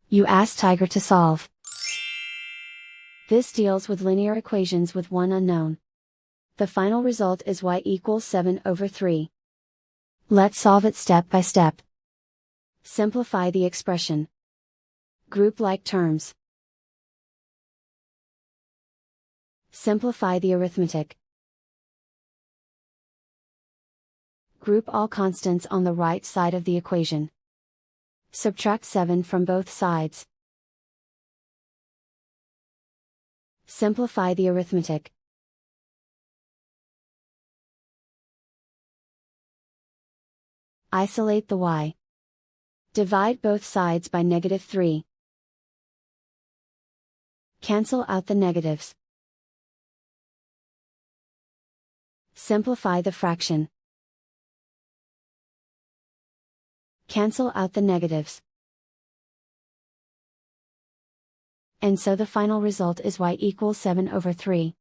You ask Tiger to solve. This deals with linear equations with one unknown. The final result is y equals 7/3. Let's solve it step by step. Simplify the expression. Group like terms. Simplify the arithmetic. Group all constants on the right side of the equation. Subtract 7 from both sides. Simplify the arithmetic. Isolate the y. Divide both sides by -3. Cancel out the negatives. Simplify the fraction. Cancel out the negatives. And so the final result is y equals 7/3.